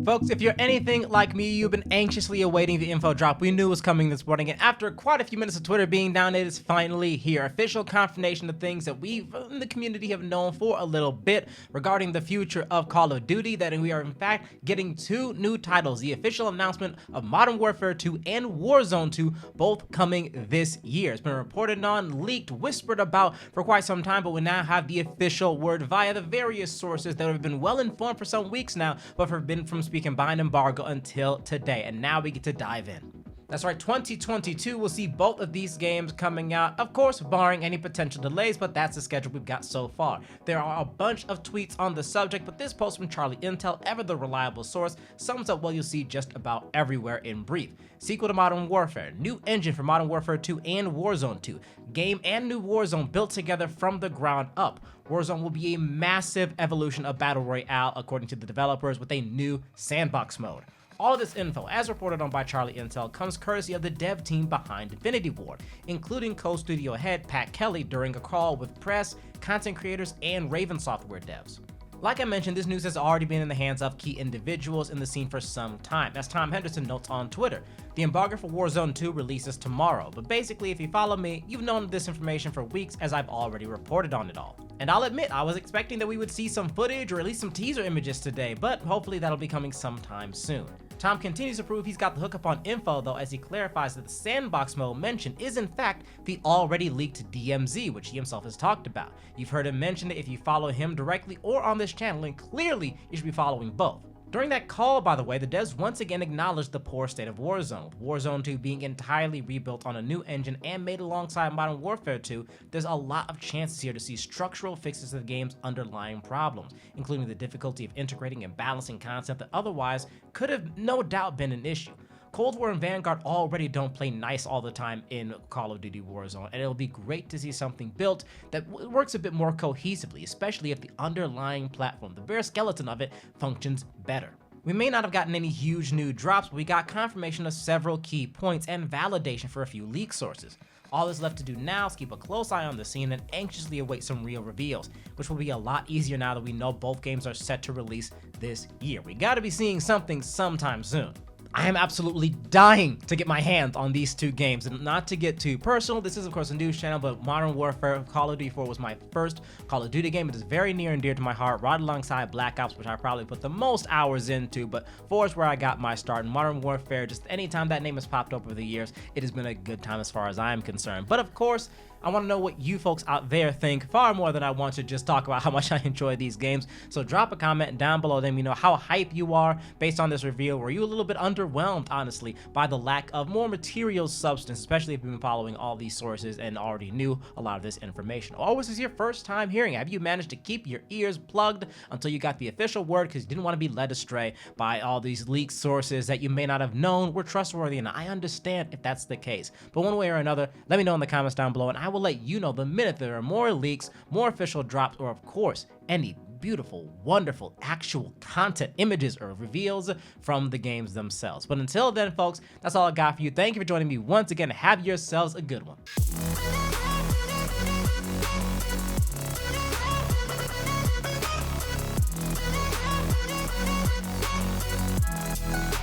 Folks, if you're anything like me, you've been anxiously awaiting the info drop we knew was coming this morning, and after quite a few minutes of Twitter being down, it is finally here. Official confirmation of things that we in the community have known for a little bit regarding the future of Call of Duty, that we are in fact getting two new titles. The official announcement of Modern Warfare 2 and Warzone 2, both coming this year. It's been reported on, leaked, whispered about for quite some time, but we now have the official word via the various sources that have been well informed for some weeks now, but forbidden from speaking behind embargo until today, and now we get to dive in. That's right, 2022 will see both of these games coming out, of course, barring any potential delays, but that's the schedule we've got so far. There are a bunch of tweets on the subject, but this post from Charlie Intel, ever the reliable source, sums up what you'll see just about everywhere in brief. Sequel to Modern Warfare, new engine for Modern Warfare 2 and Warzone 2, game and new Warzone built together from the ground up. Warzone will be a massive evolution of Battle Royale, according to the developers, with a new sandbox mode. All of this info, as reported on by Charlie Intel, comes courtesy of the dev team behind Infinity Ward, including co-studio head Pat Kelly during a call with press, content creators, and Raven Software devs. Like I mentioned, this news has already been in the hands of key individuals in the scene for some time. As Tom Henderson notes on Twitter, the embargo for Warzone 2 releases tomorrow, but basically if you follow me, you've known this information for weeks as I've already reported on it all. And I'll admit, I was expecting that we would see some footage or at least some teaser images today, but hopefully that'll be coming sometime soon. Tom continues to prove he's got the hookup on info though, as he clarifies that the sandbox mode mentioned is in fact the already leaked DMZ, which he himself has talked about. You've heard him mention it if you follow him directly or on this channel, and clearly you should be following both. During that call, by the way, the devs once again acknowledged the poor state of Warzone. With Warzone 2 being entirely rebuilt on a new engine and made alongside Modern Warfare 2, there's a lot of chances here to see structural fixes to the game's underlying problems, including the difficulty of integrating and balancing content that otherwise could have no doubt been an issue. Cold War and Vanguard already don't play nice all the time in Call of Duty Warzone, and it'll be great to see something built that works a bit more cohesively, especially if the underlying platform, the bare skeleton of it, functions better. We may not have gotten any huge new drops, but we got confirmation of several key points and validation for a few leak sources. All that's left to do now is keep a close eye on the scene and anxiously await some real reveals, which will be a lot easier now that we know both games are set to release this year. We gotta be seeing something sometime soon. I am absolutely dying to get my hands on these two games, and not to get too personal, this is of course a news channel, but Modern Warfare Call of Duty 4 was my first Call of Duty game. It is very near and dear to my heart, right alongside Black Ops, which I probably put the most hours into, but 4 is where I got my start. In Modern Warfare, just anytime that name has popped up over the years, it has been a good time as far as I am concerned. But of course, I want to know what you folks out there think, far more than I want to just talk about how much I enjoy these games. So drop a comment down below, let me know how hype you are based on this reveal. Were you a little bit underwhelmed, honestly, by the lack of more material substance, especially if you've been following all these sources and already knew a lot of this information? Or was this your first time hearing it? Have you managed to keep your ears plugged until you got the official word because you didn't want to be led astray by all these leaked sources that you may not have known were trustworthy? And I understand if that's the case, but one way or another, let me know in the comments down below, and I will let you know the minute there are more leaks, more official drops, or of course, any beautiful, wonderful, actual content, images, or reveals from the games themselves. But until then, folks, that's all I got for you. Thank you for joining me once again. Have yourselves a good one.